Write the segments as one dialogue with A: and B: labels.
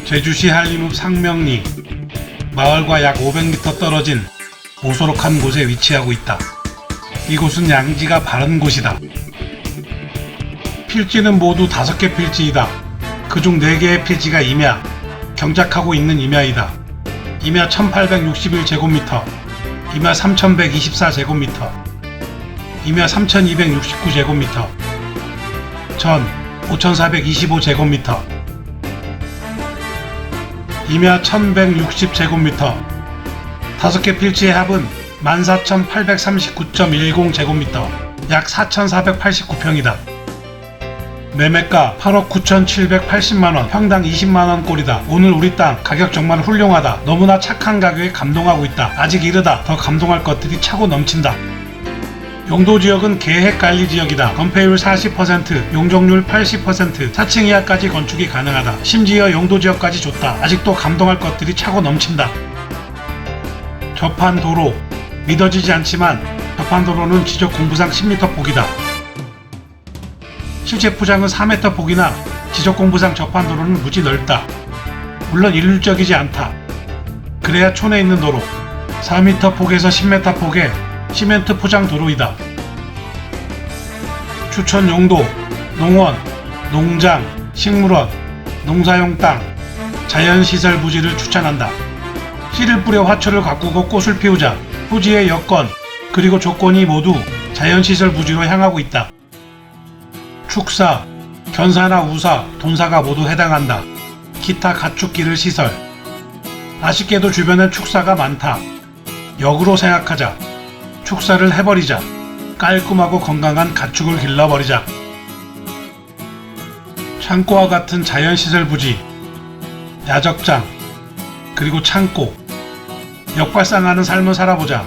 A: 제주시 한림읍 상명리 마을과 약 500m 떨어진 오소록한 곳에 위치하고 있다. 이곳은 양지가 바른 곳이다. 필지는 모두 5개 필지이다. 그중 4개의 필지가 임야, 경작하고 있는 임야이다. 임야 1861제곱미터, 임야 3124제곱미터, 임야 3269제곱미터, 전 5425제곱미터, 임야 1160제곱미터, 5개 필지의 합은 14,839.10제곱미터, 약 4,489평이다. 매매가 8억 9,780만원, 평당 20만원 꼴이다. 오늘 우리 땅 가격 정말 훌륭하다. 너무나 착한 가격에 감동하고 있다. 아직 이르다. 더 감동할 것들이 차고 넘친다. 용도지역은 계획관리지역이다. 건폐율 40%, 용적률 80%, 4층 이하까지 건축이 가능하다. 심지어 용도지역까지 좋다. 아직도 감동할 것들이 차고 넘친다. 접한도로, 믿어지지 않지만 접한도로는 지적 공부상 10m 폭이다. 실제 포장은 4m 폭이나 지적 공부상 접한도로는 무지 넓다. 물론 일률적이지 않다. 그래야 촌에 있는 도로, 4m 폭에서 10m 폭의 시멘트 포장 도로이다. 추천 용도, 농원, 농장, 식물원, 농사용 땅, 자연시설 부지를 추천한다. 씨를 뿌려 화초를 가꾸고 꽃을 피우자. 토지의 여건, 그리고 조건이 모두 자연시설 부지로 향하고 있다. 축사, 견사나 우사, 돈사가 모두 해당한다. 기타 가축기를 시설. 아쉽게도 주변엔 축사가 많다. 역으로 생각하자. 축사를 해버리자. 깔끔하고 건강한 가축을 길러버리자. 창고와 같은 자연시설 부지, 야적장, 그리고 창고, 역발상하는 삶을 살아보자.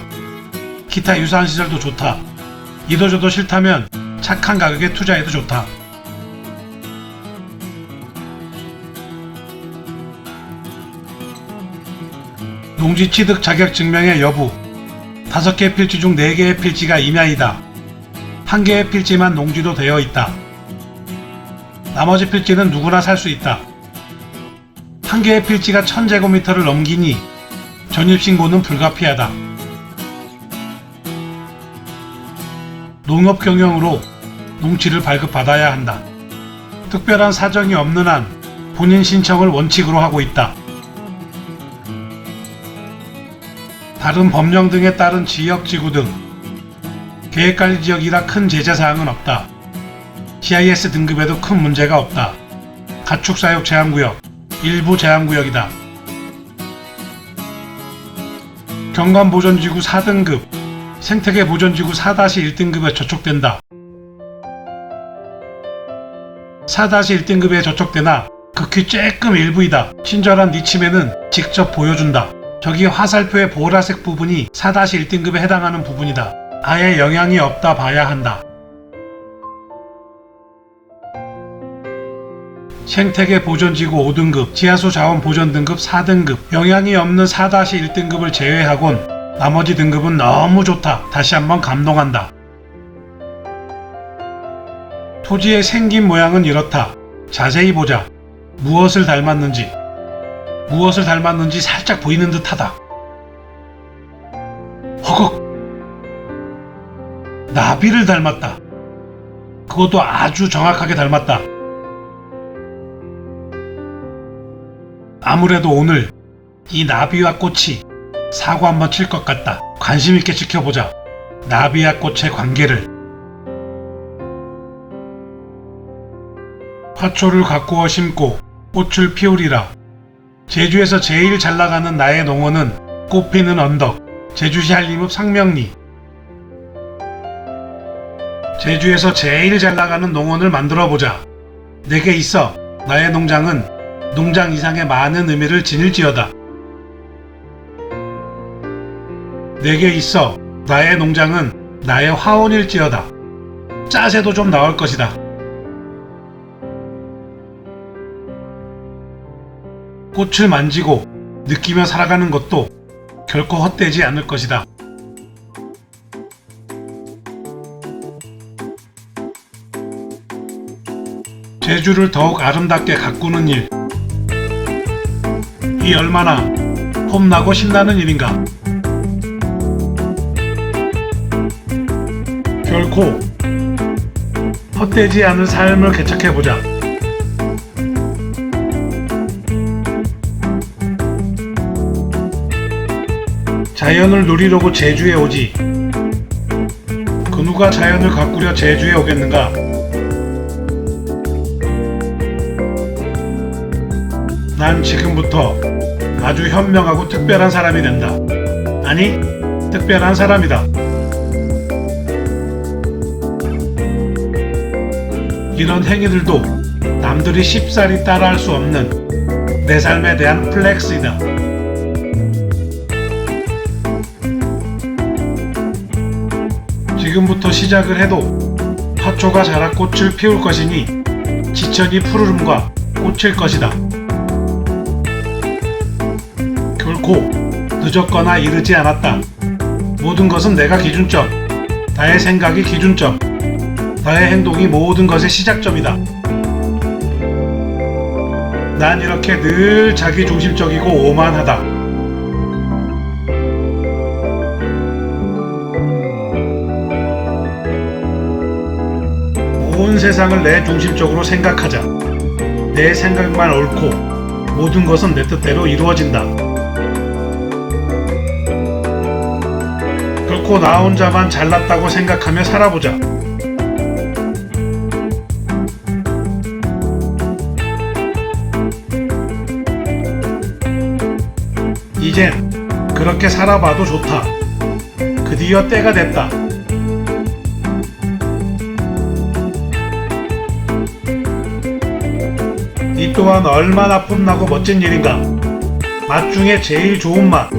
A: 기타 유사한 시설도 좋다. 이도저도 싫다면 착한 가격에 투자해도 좋다. 농지 취득 자격 증명의 여부. 5개 필지 중 4개의 필지가 임야이다. 1개의 필지만 농지도 되어 있다. 나머지 필지는 누구나 살 수 있다. 1개의 필지가 1000제곱미터를 넘기니 전입신고는 불가피하다. 농업 경영으로 농지를 발급받아야 한다. 특별한 사정이 없는 한 본인 신청을 원칙으로 하고 있다. 다른 법령 등에 따른 지역지구 등 계획관리지역이라 큰 제재사항은 없다. GIS 등급에도 큰 문제가 없다. 가축사육 제한구역, 일부 제한구역이다. 경관보존지구 4등급, 생태계 보존지구 4-1등급에 저촉된다. 4-1등급에 저촉되나 극히 쬐끔 일부이다. 친절한 니침에는 직접 보여준다. 저기 화살표의 보라색 부분이 4-1등급에 해당하는 부분이다. 아예 영향이 없다 봐야 한다. 생태계 보존지구 5등급, 지하수 자원 보존 등급 4등급, 영향이 없는 4-1등급을 제외하곤 나머지 등급은 너무 좋다. 다시 한번 감동한다. 토지의 생긴 모양은 이렇다. 자세히 보자. 무엇을 닮았는지 살짝 보이는 듯하다. 허걱! 나비를 닮았다. 그것도 아주 정확하게 닮았다. 아무래도 오늘 이 나비와 꽃이 사고 한번 칠 것 같다. 관심있게 지켜보자. 나비와 꽃의 관계를. 화초를 가꾸어 심고 꽃을 피우리라. 제주에서 제일 잘나가는 나의 농원은 꽃피는 언덕, 제주시 한림읍 상명리. 제주에서 제일 잘나가는 농원을 만들어보자. 내게 있어 나의 농장은 농장 이상의 많은 의미를 지닐지어다. 내게 있어 나의 농장은 나의 화원일지어다. 짜세도 좀 나올 것이다. 꽃을 만지고 느끼며 살아가는 것도 결코 헛되지 않을 것이다. 제주를 더욱 아름답게 가꾸는 일. 이 얼마나 폼나고 신나는 일인가. 결코 헛되지 않은 삶을 개척해보자. 자연을 누리려고 제주에 오지. 그 누가 자연을 가꾸려 제주에 오겠는가. 난 지금부터 아주 현명하고 특별한 사람이 된다. 아니, 특별한 사람이다. 이런 행위들도 남들이 쉽사리 따라할 수 없는 내 삶에 대한 플렉스이다. 지금부터 시작을 해도 화초가 자라 꽃을 피울 것이니 지천이 푸르름과 꽂힐 것이다. 결코 늦었거나 이르지 않았다. 모든 것은 내가 기준점, 나의 생각이 기준점, 나의 행동이 모든 것의 시작점이다. 난 이렇게 늘 자기중심적이고 오만하다. 온 세상을 내 중심적으로 생각하자. 내 생각만 옳고 모든 것은 내 뜻대로 이루어진다. 결코 나 혼자만 잘났다고 생각하며 살아보자. 이젠 그렇게 살아봐도 좋다. 드디어 때가 됐다. 이 또한 얼마나 폼나고 멋진 일인가. 맛 중에 제일 좋은 맛,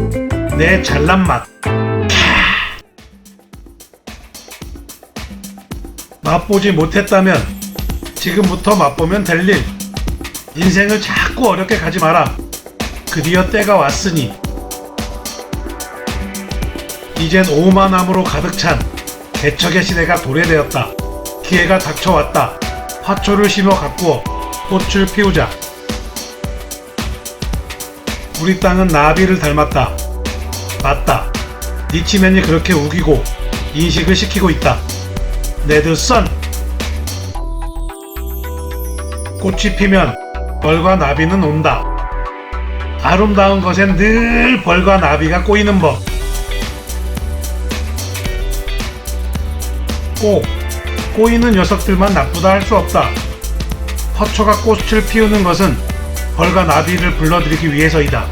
A: 내 잘난 맛. 맛보지 못했다면 지금부터 맛보면 될 일. 인생을 자꾸 어렵게 가지 마라. 드디어 때가 왔으니. 이젠 오만함으로 가득 찬 개척의 시대가 도래되었다. 기회가 닥쳐왔다. 화초를 심어 가꾸어 꽃을 피우자. 우리 땅은 나비를 닮았다. 맞다. 니치맨이 그렇게 우기고 인식을 시키고 있다. 네드선. 꽃이 피면 벌과 나비는 온다. 아름다운 것엔 늘 벌과 나비가 꼬이는 법. 꼭 꼬이는 녀석들만 나쁘다 할 수 없다. 화초가 꽃을 피우는 것은 벌과 나비를 불러들이기 위해서이다.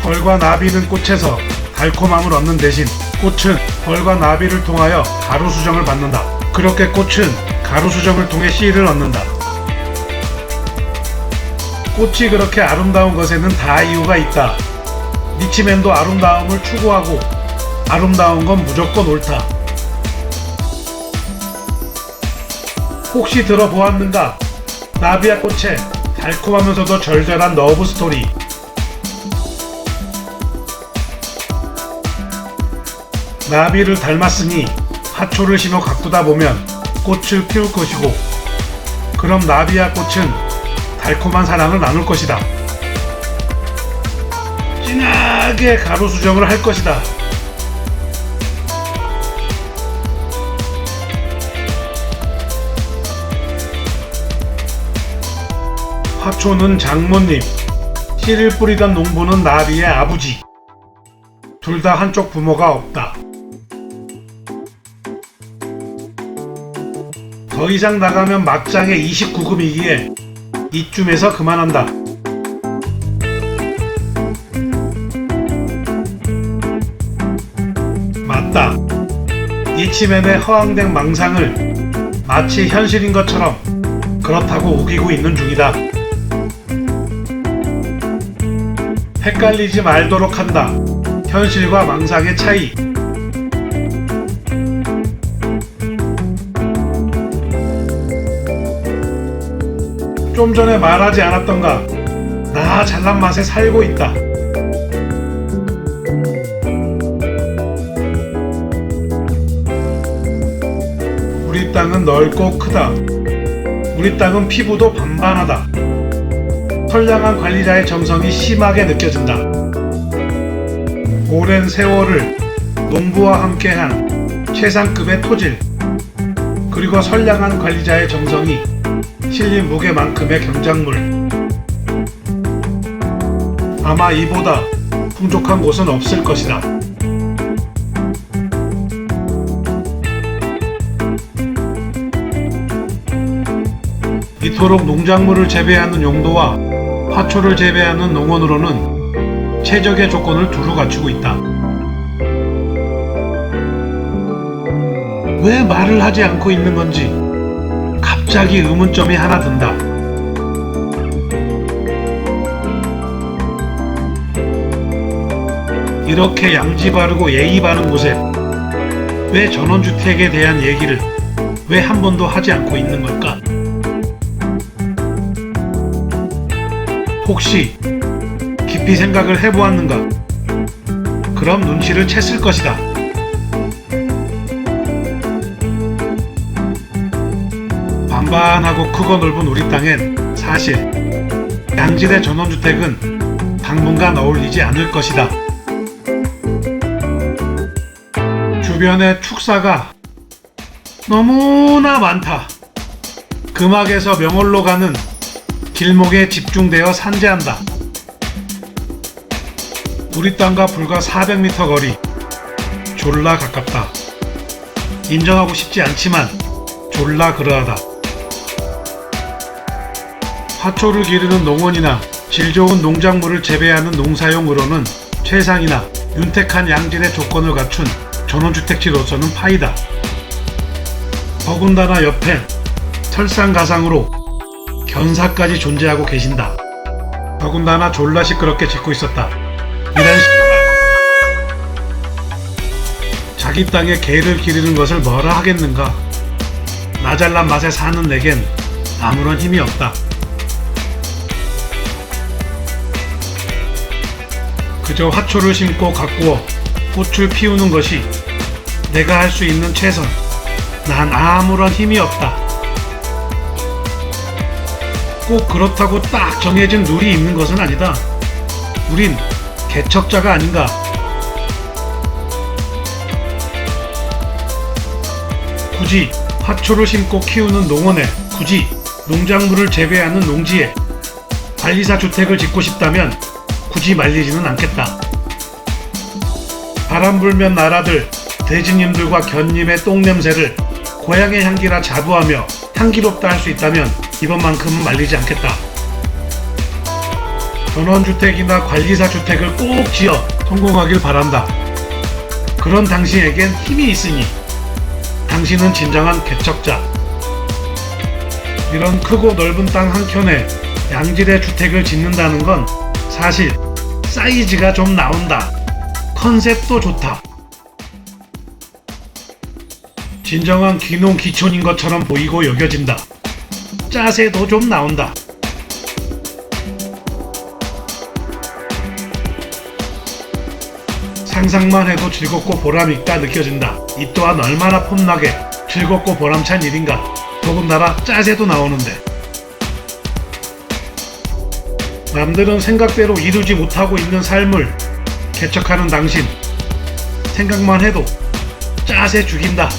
A: 벌과 나비는 꽃에서 달콤함을 얻는 대신 꽃은 벌과 나비를 통하여 가루수정을 받는다. 그렇게 꽃은 가루수정을 통해 씨를 얻는다. 꽃이 그렇게 아름다운 것에는 다 이유가 있다. 니치맨도 아름다움을 추구하고 아름다운 건 무조건 옳다. 혹시 들어보았는가? 나비야 꽃의 달콤하면서도 절절한 러브 스토리. 나비를 닮았으니 화초를 심어 가꾸다 보면 꽃을 피울 것이고, 그럼 나비야 꽃은 달콤한 사랑을 나눌 것이다. 진하게 가루수정을 할 것이다. 화초는 장모님, 씨를 뿌리던 농부는 나비의 아버지. 둘 다 한쪽 부모가 없다. 더 이상 나가면 막장에 29금이기에 이쯤에서 그만한다. 맞다. 니치맨의 허황된 망상을 마치 현실인 것처럼 그렇다고 우기고 있는 중이다. 헷갈리지 말도록 한다. 현실과 망상의 차이. 좀 전에 말하지 않았던가? 나 잘난 맛에 살고 있다. 우리 땅은 넓고 크다. 우리 땅은 피부도 반반하다. 선량한 관리자의 정성이 심하게 느껴진다. 오랜 세월을 농부와 함께한 최상급의 토질, 그리고 선량한 관리자의 정성이 실린 무게만큼의 경작물. 아마 이보다 풍족한 곳은 없을 것이다. 이토록 농작물을 재배하는 용도와 화초를 재배하는 농원으로는 최적의 조건을 두루 갖추고 있다. 왜 말을 하지 않고 있는 건지 갑자기 의문점이 하나 든다. 이렇게 양지 바르고 예의 바른 곳에 왜 전원주택에 대한 얘기를 왜 한 번도 하지 않고 있는 걸까? 혹시 깊이 생각을 해보았는가? 그럼 눈치를 챘을 것이다. 반반하고 크고 넓은 우리 땅엔 사실 양질의 전원주택은 당분간 어울리지 않을 것이다. 주변에 축사가 너무나 많다. 금악에서 명월로 가는 길목에 집중되어 산재한다. 우리 땅과 불과 400m 거리. 졸라 가깝다. 인정하고 싶지 않지만 졸라 그러하다. 화초를 기르는 농원이나 질 좋은 농작물을 재배하는 농사용으로는 최상이나 윤택한 양질의 조건을 갖춘 전원주택지로서는 파이다. 더군다나 옆엔 설상가상으로 견사까지 존재하고 계신다. 더군다나 졸라 시끄럽게 짓고 있었다. 이런 자기 땅에 개를 기르는 것을 뭐라 하겠는가. 나 잘난 맛에 사는 내겐 아무런 힘이 없다. 그저 화초를 심고 가꾸어 꽃을 피우는 것이 내가 할 수 있는 최선. 난 아무런 힘이 없다. 꼭 그렇다고 딱 정해진 룰이 있는 것은 아니다. 우린 개척자가 아닌가. 굳이 화초를 심고 키우는 농원에, 굳이 농작물을 재배하는 농지에 관리사 주택을 짓고 싶다면 굳이 말리지는 않겠다. 바람 불면 날아들 대지님들과 견님의 똥냄새를 고향의 향기라 자부하며 향기롭다 할 수 있다면 이번만큼은 말리지 않겠다. 전원주택이나 관리사 주택을 꼭 지어 성공하길 바란다. 그런 당신에겐 힘이 있으니 당신은 진정한 개척자. 이런 크고 넓은 땅 한켠에 양질의 주택을 짓는다는 건 사실 사이즈가 좀 나온다. 컨셉도 좋다. 진정한 귀농귀촌인 것처럼 보이고 여겨진다. 짜세도 좀 나온다. 상상만 해도 즐겁고 보람있다 느껴진다. 이 또한 얼마나 폼나게 즐겁고 보람찬 일인가. 더군다나 짜세도 나오는데. 남들은 생각대로 이루지 못하고 있는 삶을 개척하는 당신. 생각만 해도 짜세 죽인다.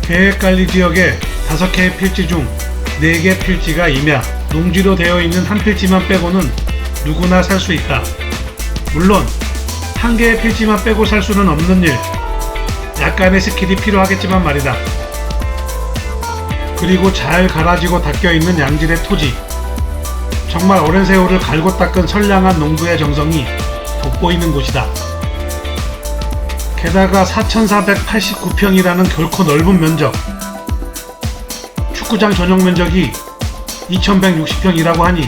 A: 계획관리 지역에 5개의 필지 중 4개 필지가 임야, 농지로 되어 있는 한 필지만 빼고는 누구나 살 수 있다. 물론 1개의 필지만 빼고 살 수는 없는 일, 약간의 스킬이 필요하겠지만 말이다. 그리고 잘 갈아지고 닦여있는 양질의 토지, 정말 오랜 세월을 갈고 닦은 선량한 농부의 정성이 돋보이는 곳이다. 게다가 4,489평이라는 결코 넓은 면적, 축구장 전용 면적이 2,160평이라고 하니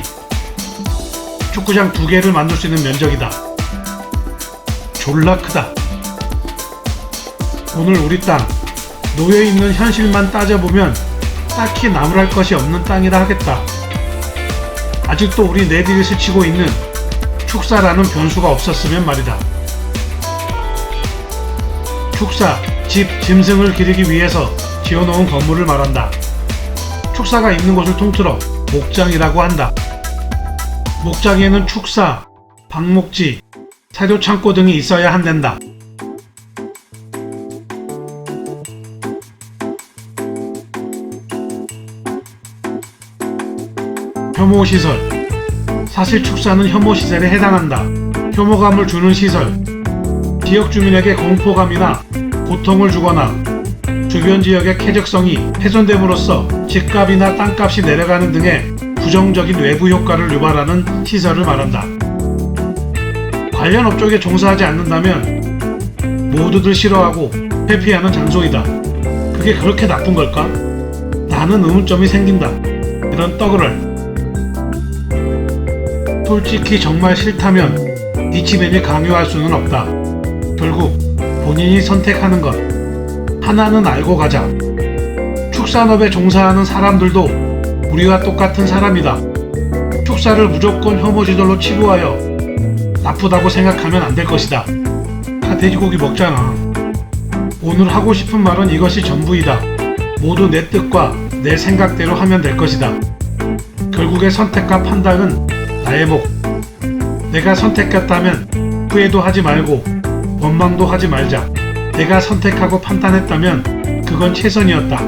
A: 축구장 2개를 만들 수 있는 면적이다. 졸라 크다. 오늘 우리 땅, 놓여있는 현실만 따져보면 딱히 나무랄 것이 없는 땅이라 하겠다. 아직도 우리 내딜을 스치고 있는 축사라는 변수가 없었으면 말이다. 축사, 집, 짐승을 기르기 위해서 지어놓은 건물을 말한다. 축사가 있는 곳을 통틀어 목장이라고 한다. 목장에는 축사, 방목지, 사료창고 등이 있어야 한단다. 혐오시설. 사실 축사는 혐오시설에 해당한다. 혐오감을 주는 시설. 지역 주민에게 공포감이나 고통을 주거나 주변 지역의 쾌적성이 훼손됨으로써 집값이나 땅값이 내려가는 등의 부정적인 외부 효과를 유발하는 시설을 말한다. 관련 업종에 종사하지 않는다면 모두들 싫어하고 회피하는 장소이다. 그게 그렇게 나쁜 걸까? 나는 의문점이 생긴다. 이런 떠그럴. 솔직히 정말 싫다면 니치맨이 강요할 수는 없다. 결국 본인이 선택하는 것. 하나는 알고 가자. 축산업에 종사하는 사람들도 우리와 똑같은 사람이다. 축사를 무조건 혐오시설로 치부하여 나쁘다고 생각하면 안 될 것이다. 다 돼지고기 먹잖아. 오늘 하고 싶은 말은 이것이 전부이다. 모두 내 뜻과 내 생각대로 하면 될 것이다. 결국의 선택과 판단은 나의 목. 내가 선택했다면 후회도 하지 말고 원망도 하지 말자. 내가 선택하고 판단했다면 그건 최선이었다.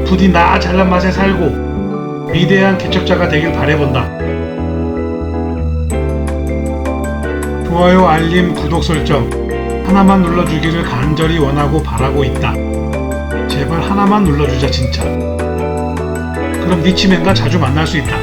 A: 부디 나 잘난 맛에 살고 위대한 개척자가 되길 바라본다. 좋아요, 알림, 구독 설정 하나만 눌러주기를 간절히 원하고 바라고 있다. 제발 하나만 눌러주자 진짜. 그럼 니치맨과 자주 만날 수 있다.